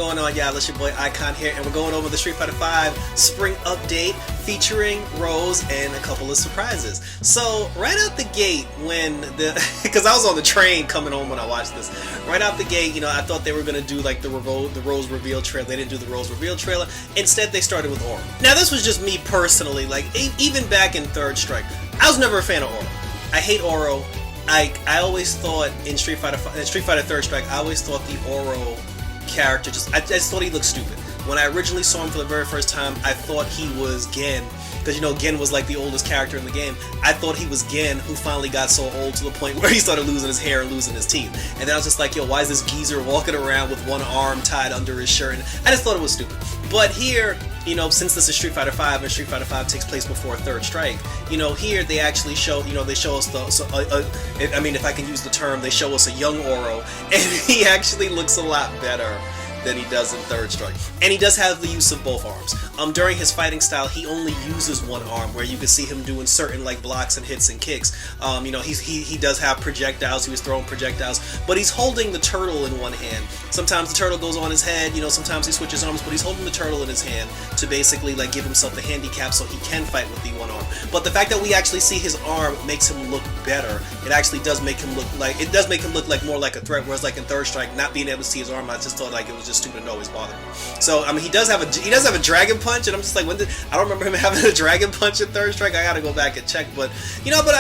going on, y'all? It's your boy Icon here, and we're going over the Street Fighter V Spring Update featuring Rose and a couple of surprises. So, right out the gate, when because I was on the train coming home when I watched this, right out the gate, you know, I thought they were going to do like the Rose reveal trailer. They didn't do the Rose reveal trailer. Instead, they started with Oro. Now, this was just me personally, like, even back in Third Strike, I was never a fan of Oro. I hate Oro. I always thought in Street Fighter Third Strike, I always thought the Oro character I just thought he looked stupid. When I originally saw him for the very first time, I thought he was Gen, because you know Gen was like the oldest character in the game. I thought he was Gen, who finally got so old to the point where he started losing his hair and losing his teeth. And then I was just like, yo, why is this geezer walking around with one arm tied under his shirt? And I just thought it was stupid. But here, you know, since this is Street Fighter V and Street Fighter V takes place before Third Strike, you know, here they actually show, you know, they show us I mean, if I can use the term, they show us a young Oro, and he actually looks a lot better than he does in Third Strike. And he does have the use of both arms. During his fighting style, he only uses one arm, where you can see him doing certain like blocks and hits and kicks. You know, he does have projectiles. He was throwing projectiles, but he's holding the turtle in one hand. Sometimes the turtle goes on his head, you know, sometimes he switches arms, but he's holding the turtle in his hand to basically like give himself the handicap so he can fight with the one arm. But the fact that we actually see his arm makes him look better. It actually does make him look like more like a threat, whereas like in Third Strike, not being able to see his arm, I just thought like it was just stupid and always bothered me. So I mean, he does have a dragon punch, and I'm just like, I don't remember him having a dragon punch in Third Strike. I gotta go back and check, but you know, but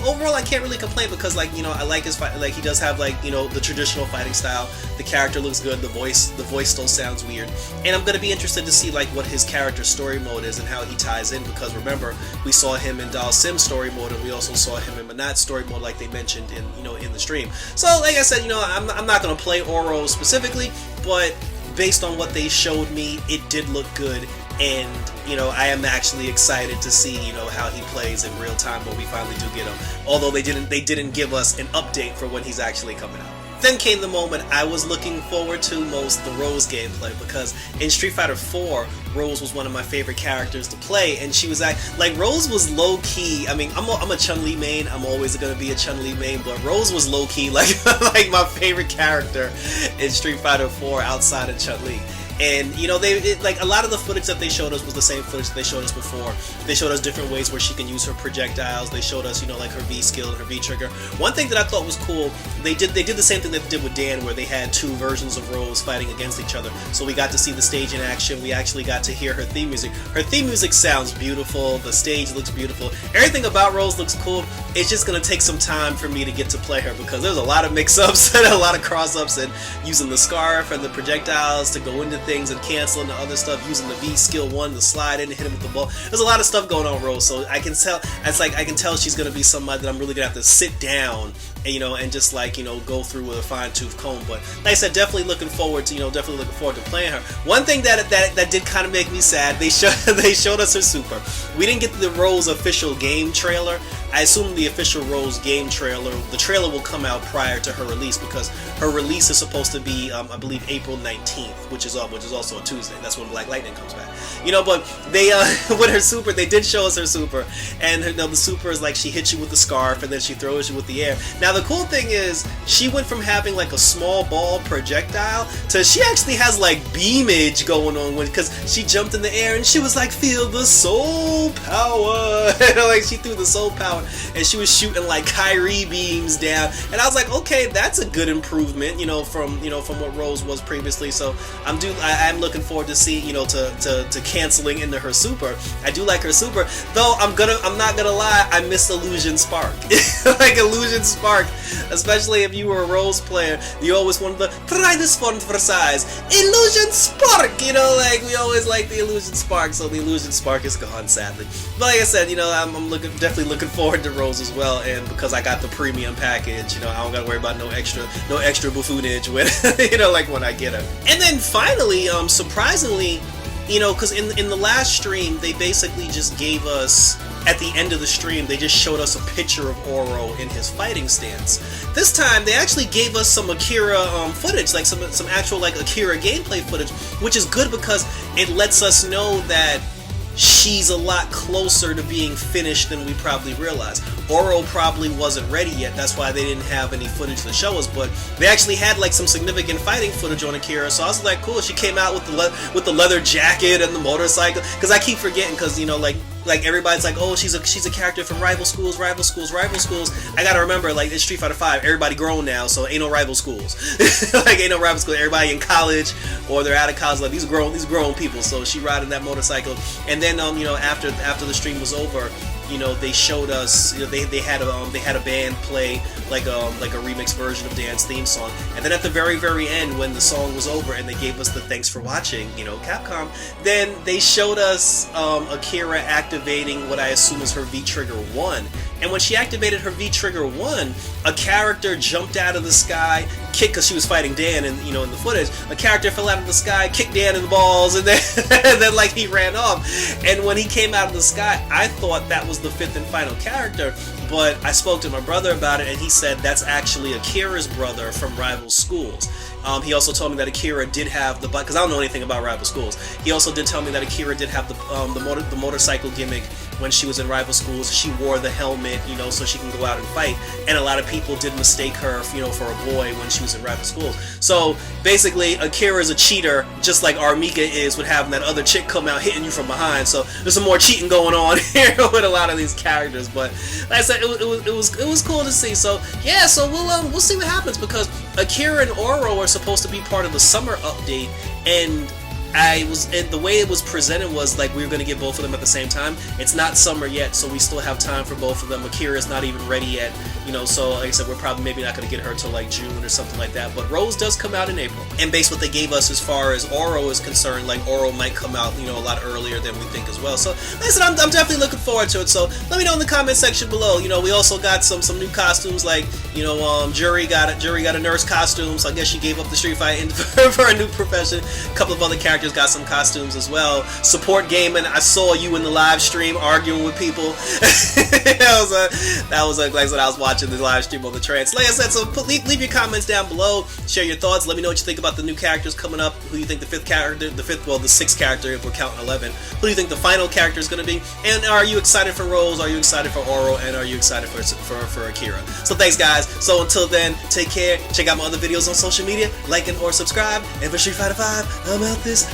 overall I can't really complain, because like, you know, I like his fight. Like, he does have like, you know, the traditional fighting style. The character looks good. The voice still sounds weird, and I'm gonna be interested to see like what his character story mode is and how he ties in, because remember, we saw him in Dal Sim story mode, and we also saw him in Manat story mode, like they mentioned in, you know, in the stream. So like I said, you know, I'm not gonna play Oro specifically, but based on what they showed me, it did look good, and you know, I am actually excited to see, you know, how he plays in real time when we finally do get him. Although they didn't give us an update for when he's actually coming out. Then came the moment I was looking forward to most, the Rose gameplay, because in Street Fighter 4, Rose was one of my favorite characters to play, and she was like Rose was low key. I mean, I'm a Chun-Li main. I'm always gonna be a Chun-Li main, but Rose was low key like like my favorite character in Street Fighter 4 outside of Chun-Li. And you know, like a lot of the footage that they showed us was the same footage that they showed us before. They showed us different ways where she can use her projectiles. They showed us, you know, like her V skill and her V trigger. One thing that I thought was cool, they did the same thing that they did with Dan, where they had two versions of Rose fighting against each other. So we got to see the stage in action. We actually got to hear her theme music. Her theme music sounds beautiful. The stage looks beautiful. Everything about Rose looks cool. It's just gonna take some time for me to get to play her, because there's a lot of mix-ups and a lot of cross-ups, and using the scarf and the projectiles to go into things and cancel into other stuff, using the V skill 1 to slide in and hit him with the ball. There's a lot of stuff going on Rose, so I can tell. It's like I can tell she's gonna be somebody that I'm really gonna have to sit down and, you know, and just like, you know, go through with a fine-tooth comb. But like I said, definitely looking forward to playing her. One thing that did kind of make me sad, they showed us her super. We didn't get the Rose official game trailer. I assume the official Rose game trailer, the trailer will come out prior to her release, because her release is supposed to be, I believe, April 19th, which is also a Tuesday. That's when Black Lightning comes back. You know, but they, with her super, they did show us her super, and you know, the super is like she hits you with the scarf, and then she throws you with the air. Now, the cool thing is, she went from having like a small ball projectile to she actually has like beamage going on, because she jumped in the air and she was like, feel the soul power. Like, she threw the soul power, and she was shooting like Kyrie beams down, and I was like, okay, that's a good improvement, you know, from what Rose was previously. So I'm looking forward to see, you know, to canceling into her super. I do like her super, though. I'm not gonna lie, I miss Illusion Spark. Like Illusion Spark, especially if you were a Rose player, you always wanted to try this one for size, Illusion Spark. You know, like we always like the Illusion Spark. So the Illusion Spark is gone, sadly. But like I said, you know, I'm definitely looking forward to Rose as well, and because I got the premium package, you know, I don't gotta worry about no extra buffoonage when you know, like when I get her. And then finally, surprisingly, you know, because in the last stream, they basically just gave us, at the end of the stream, they just showed us a picture of Oro in his fighting stance. This time, they actually gave us some Akira footage, like some actual like Akira gameplay footage, which is good because it lets us know that she's a lot closer to being finished than we probably realized. Oro probably wasn't ready yet, that's why they didn't have any footage to show us, but they actually had like some significant fighting footage on Akira, so I was like, cool, she came out with the leather jacket and the motorcycle, because I keep forgetting, because, you know, like everybody's like, oh, she's a character from rival schools. I gotta remember, like, it's Street Fighter 5, everybody grown now, so ain't no rival schools. Like, ain't no rival schools, everybody in college, or they're out of college, like, these grown people, so she riding that motorcycle. And then, you know, after the stream was over, you know, they showed us, you know, they had a band play like a remix version of Dan's theme song, and then at the very end, when the song was over and they gave us the thanks for watching, you know, Capcom, then they showed us Akira activating what I assume is her V-Trigger 1. And when she activated her V-Trigger 1, a character jumped out of the sky, kicked, because she was fighting Dan, and you know, in the footage, a character fell out of the sky, kicked Dan in the balls, and then and then like he ran off. And when he came out of the sky, I thought that was the 5th and final character, but I spoke to my brother about it, and he said that's actually Akira's brother from rival schools. He also told me that Akira did have the, because I don't know anything about rival schools. He also did tell me that Akira did have the motorcycle gimmick when she was in rival schools. She wore the helmet, you know, so she can go out and fight. And a lot of people did mistake her, you know, for a boy when she was in rival schools. So basically, Akira is a cheater, just like Armika is with having that other chick come out hitting you from behind. So there's some more cheating going on here with a lot of these characters. But like I said, it was cool to see. So yeah, so we'll see what happens, because Akira and Oro are supposed to be part of the summer update, and the way it was presented was like we were going to get both of them at the same time. It's not summer yet, so we still have time for both of them. Akira's not even ready yet, you know, so like I said, we're probably maybe not going to get her till like June or something like that, but Rose does come out in April. And based what they gave us as far as Oro is concerned, like Oro might come out, you know, a lot earlier than we think as well. So like I said, I'm definitely looking forward to it, so let me know in the comment section below. You know, we also got some new costumes, like, you know, Jury got a nurse costume, so I guess she gave up the Street Fighting for a new profession. A couple of other characters got some costumes as well. Support Gaming, I saw you in the live stream arguing with people. that was like I said, I was watching the live stream on the trance. Like I said, so leave your comments down below, share your thoughts, let me know what you think about the new characters coming up, who you think the 5th character, the 6th character if we're counting 11, who do you think the final character is going to be, and are you excited for Rose, are you excited for Oro, and are you excited for Akira? So thanks guys, so until then, take care, check out my other videos on social media, like and or subscribe, and for Street Fighter 5, I'm out this